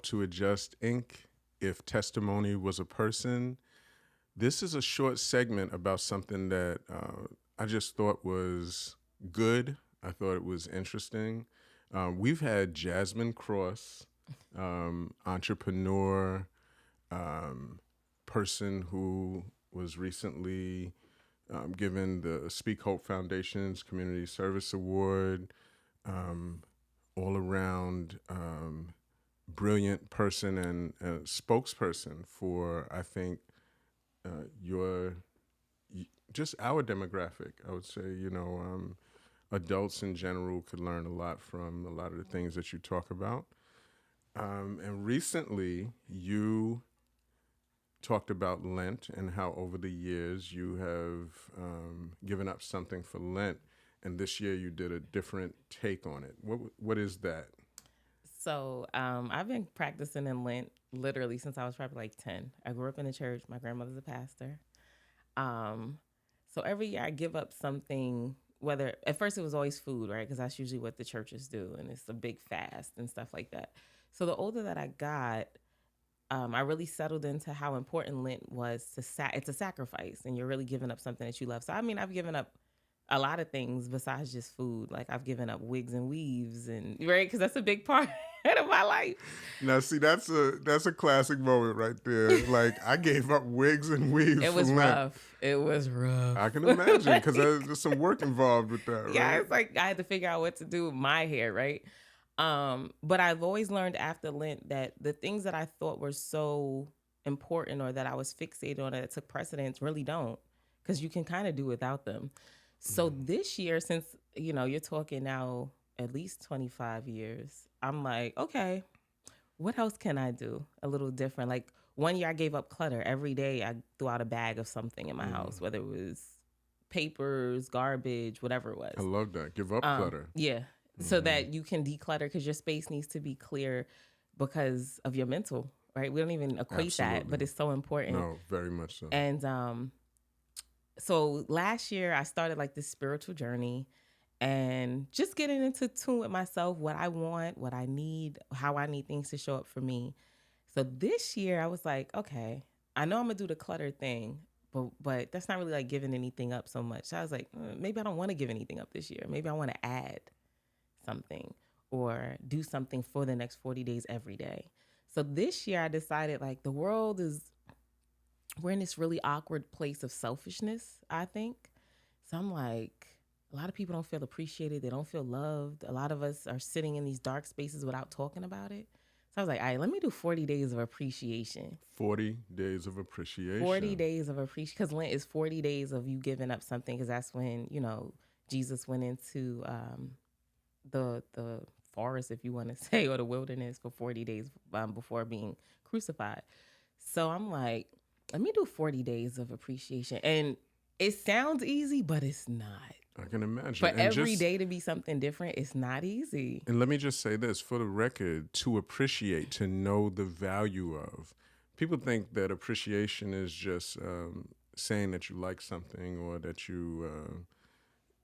to Adjust Inc. If Testimony Was a Person. This is a short segment about something that I just thought was good. I thought it was interesting. We've had Jasmine Cross, entrepreneur, person who was recently given the Speak Hope Foundation's Community Service Award, all around brilliant person and spokesperson for, I think, just our demographic. I would say, adults in general could learn a lot from a lot of the things that you talk about. And recently, you talked about Lent and how over the years you have given up something for Lent, and this year you did a different take on it. What is that? So I've been practicing in Lent literally since I was probably like 10. I grew up in the church. My grandmother's a pastor. So every year I give up something, whether at first it was always food, right? Because that's usually what the churches do, and it's a big fast and stuff like that. So the older that I got, I really settled into how important Lent was it's a sacrifice, and you're really giving up something that you love. So I mean, I've given up a lot of things besides just food. Like I've given up wigs and weaves, and right, because that's a big part of my life. Now, see, that's a classic moment right there. Like I gave up wigs and weaves. It was rough. It was rough. I can imagine because there's some work involved with that. Right? Yeah, it's like I had to figure out what to do with my hair, right? But I've always learned after Lent that the things that I thought were so important or that I was fixated on that took precedence really don't, because you can kind of do without them. So this year, since, you're talking now at least 25 years, I'm like, okay, what else can I do a little different? Like one year I gave up clutter. Every day I threw out a bag of something in my house, whether it was papers, garbage, whatever it was. I love that. Give up clutter. Yeah. So that you can declutter, because your space needs to be clear because of your mental, right? We don't even equate that, but it's so important. No, very much so. And so last year I started like this spiritual journey and just getting into tune with myself, what I want, what I need, how I need things to show up for me. So this year I was like, okay, I know I'm gonna do the clutter thing, but that's not really like giving anything up so much. So I was like, maybe I don't want to give anything up this year. Maybe I want to add something or do something for the next 40 days every day. So this year I decided like we're in this really awkward place of selfishness, I think. So I'm like, a lot of people don't feel appreciated. They don't feel loved. A lot of us are sitting in these dark spaces without talking about it. So I was like, all right, let me do 40 days of appreciation. 40 days of appreciation. 40 days of appreciation, because Lent is 40 days of you giving up something, because that's when, Jesus went into the forest, if you want to say, or the wilderness for 40 days before being crucified. So I'm like, let me do 40 days of appreciation. And it sounds easy, but it's not. I can imagine. For every day to be something different, it's not easy. And let me just say this, for the record, to appreciate, to know the value of. People think that appreciation is just saying that you like something or that you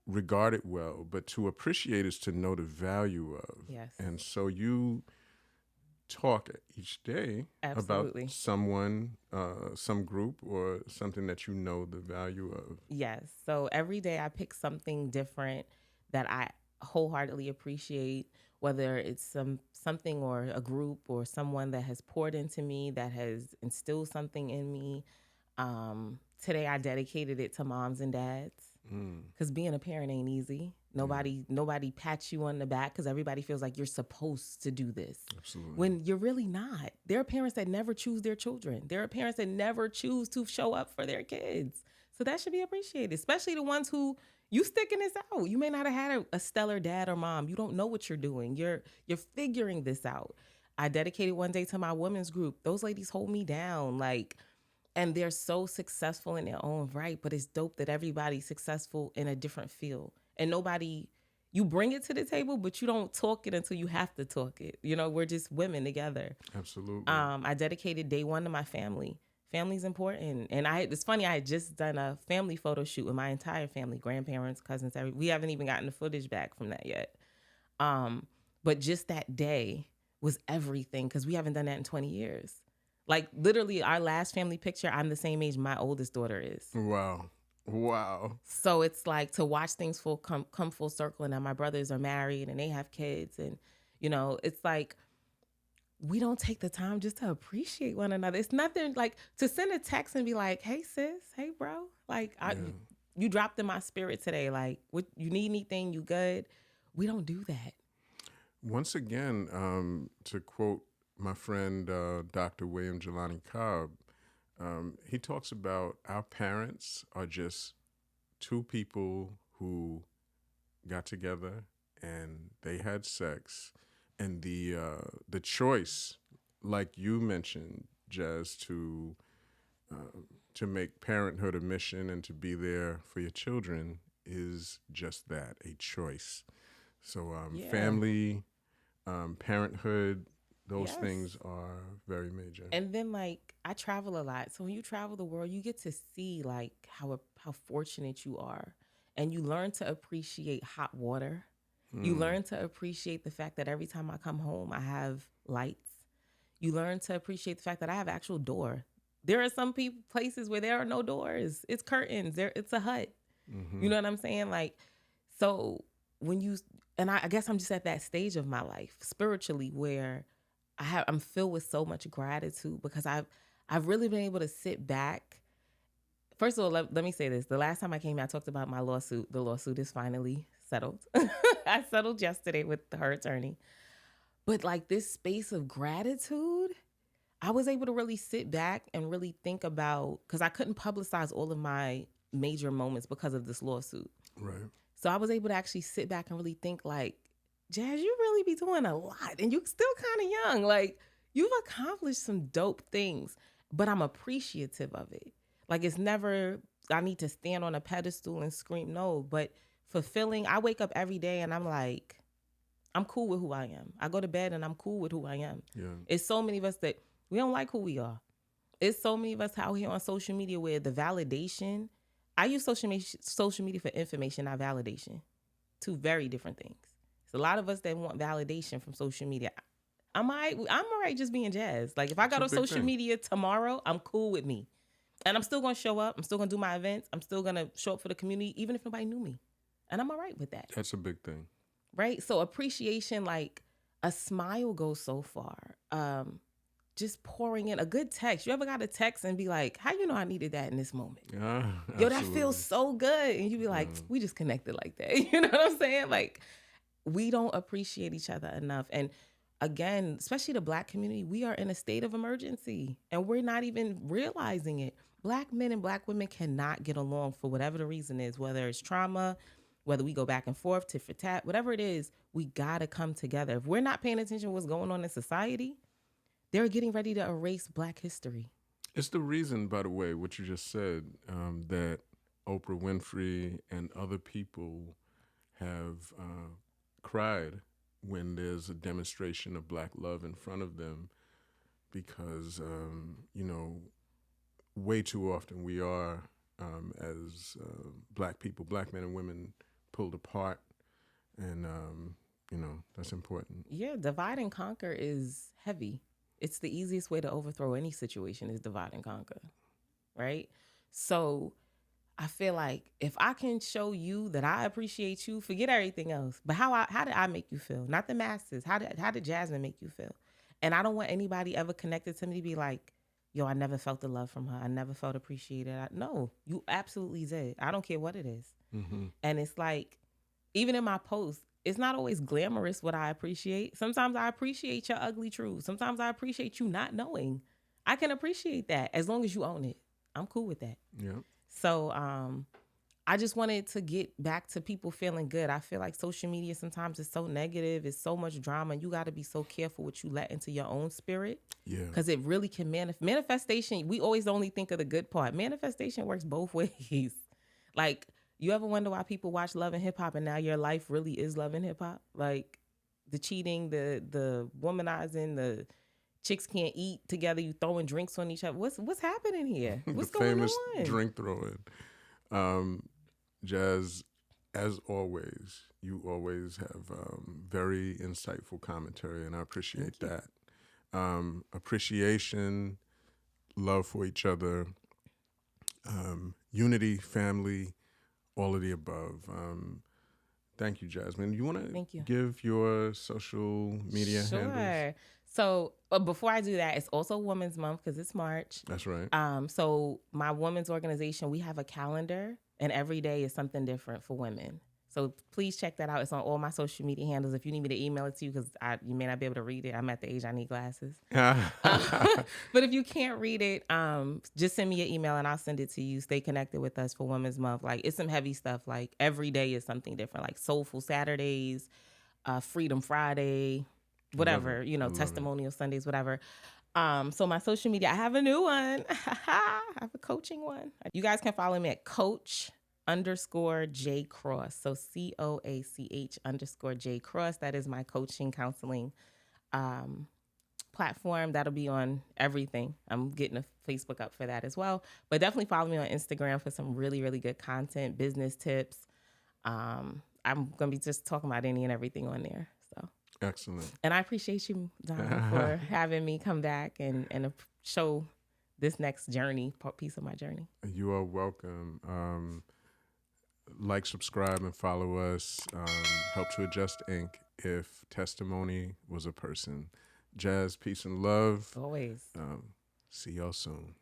regard it well, but to appreciate is to know the value of. Yes. And so you talk each day Absolutely. about someone, some group, or something that you know the value of. Yes. So every day I pick something different that I wholeheartedly appreciate, whether it's something or a group or someone that has poured into me, that has instilled something in me. Today I dedicated it to moms and dads, because being a parent ain't easy. Nobody pats you on the back, because everybody feels like you're supposed to do this. Absolutely. When you're really not. There are parents that never choose their children. There are parents that never choose to show up for their kids. So that should be appreciated, especially the ones who you sticking this out. You may not have had a stellar dad or mom. You don't know what you're doing. You're figuring this out. I dedicated one day to my women's group. Those ladies hold me down, and they're so successful in their own right, but it's dope that everybody's successful in a different field. And you bring it to the table, but you don't talk it until you have to talk it. We're just women together. Absolutely. I dedicated day one to my family. Family's important. And it's funny, I had just done a family photo shoot with my entire family, grandparents, cousins, we haven't even gotten the footage back from that yet. But just that day was everything because we haven't done that in 20 years. Like literally our last family picture, I'm the same age my oldest daughter is. Wow. Wow. So it's like to watch things come full circle, and now my brothers are married and they have kids, and it's like we don't take the time just to appreciate one another. It's nothing like to send a text and be like, "Hey sis, hey bro, like you dropped in my spirit today. Like, what you need anything? You good?" We don't do that. Once again, to quote my friend Dr. William Jelani Cobb, he talks about our parents are just two people who got together and they had sex, and the choice, like you mentioned, Jazz, to make parenthood a mission and to be there for your children is just that, a choice. So family, parenthood, those things are very major. And then like I travel a lot. So when you travel the world, you get to see like how fortunate you are. And you learn to appreciate hot water. You learn to appreciate the fact that every time I come home, I have lights. You learn to appreciate the fact that I have actual door. There are some places where there are no doors. It's curtains. It's a hut. You know what I'm saying? Like, so when I guess I'm just at that stage of my life spiritually where I'm filled with so much gratitude because I've really been able to sit back. First of all, let me say this. The last time I came here, I talked about my lawsuit. The lawsuit is finally settled. I settled yesterday with her attorney. But like this space of gratitude, I was able to really sit back and really think about, because I couldn't publicize all of my major moments because of this lawsuit. Right. So I was able to actually sit back and really think like, Jazz, you really be doing a lot and you still kind of young. Like you've accomplished some dope things, but I'm appreciative of it. Like it's never, I need to stand on a pedestal and scream, no, but fulfilling. I wake up every day and I'm like, I'm cool with who I am. I go to bed and I'm cool with who I am. Yeah. It's so many of us that we don't like who we are. It's so many of us out here on social media where the validation, I use social media for information, not validation. Two very different things. There's a lot of us that want validation from social media. I'm all right just being Jazz. Like if I got on social media tomorrow, I'm cool with me. And I'm still going to show up. I'm still going to do my events. I'm still going to show up for the community, even if nobody knew me. And I'm all right with that. That's a big thing. Right? So appreciation, like a smile goes so far. Just pouring in a good text. You ever got a text and be like, how you know I needed that in this moment? Yo, that feels so good. And you be like, we just connected like that. You know what I'm saying? Like we don't appreciate each other enough. And again, especially the Black community, we are in a state of emergency and we're not even realizing it. Black men and Black women cannot get along for whatever the reason is, whether it's trauma, whether we go back and forth, tit for tat, whatever it is, we got to come together. If we're not paying attention to what's going on in society, they're getting ready to erase Black history. It's the reason, by the way, what you just said, that Oprah Winfrey and other people have cried when there's a demonstration of Black love in front of them because, way too often we are, as Black people, Black men and women, pulled apart. And, that's important. Yeah, divide and conquer is heavy. It's the easiest way to overthrow any situation is divide and conquer, right? So I feel like if I can show you that I appreciate you, forget everything else. But how did I make you feel? Not the masses. How did Jasmine make you feel? And I don't want anybody ever connected to me to be like, yo, I never felt the love from her. I never felt appreciated. No, you absolutely did. I don't care what it is. Mm-hmm. And it's like, even in my posts, it's not always glamorous what I appreciate. Sometimes I appreciate your ugly truth. Sometimes I appreciate you not knowing. I can appreciate that as long as you own it. I'm cool with that. Yeah. So I just wanted to get back to people feeling good. I feel like social media sometimes is so negative. It's so much drama. You got to be so careful what you let into your own spirit. Yeah. Because it really can manifestation. We always only think of the good part. Manifestation works both ways. Like, you ever wonder why people watch Love and Hip Hop and now your life really is Love and Hip Hop? Like the cheating, the womanizing, the chicks can't eat together, you throwing drinks on each other. What's happening here? What's going on? The famous drink throwing. Jazz, as always, you always have very insightful commentary, and I appreciate that. Appreciation, love for each other, unity, family, all of the above. Thank you, Jasmine. You want Thank to you. give your social media handles? Sure. So before I do that, it's also Women's Month because it's March. That's right. So my women's organization, we have a calendar, and every day is something different for women. So please check that out. It's on all my social media handles. If you need me to email it to you, because you may not be able to read it. I'm at the age I need glasses. But if you can't read it, just send me an email and I'll send it to you. Stay connected with us for Women's Month. Like, it's some heavy stuff. Like, every day is something different. Like Soulful Saturdays, Freedom Friday, whatever, testimonial Sundays, whatever. So my social media, I have a new one. I have a coaching one. You guys can follow me at Coach_J Cross. So COACH_J Cross. That is my coaching counseling platform. That'll be on everything. I'm getting a Facebook up for that as well. But definitely follow me on Instagram for some really, really good content, business tips. I'm going to be just talking about any and everything on there. So Excellent. And I appreciate you, Don, for having me come back and show this next journey, piece of my journey. You are welcome. Like, subscribe, and follow us. Help to Adjust Inc. if testimony was a person. Jazz, peace and love. Always. See y'all soon.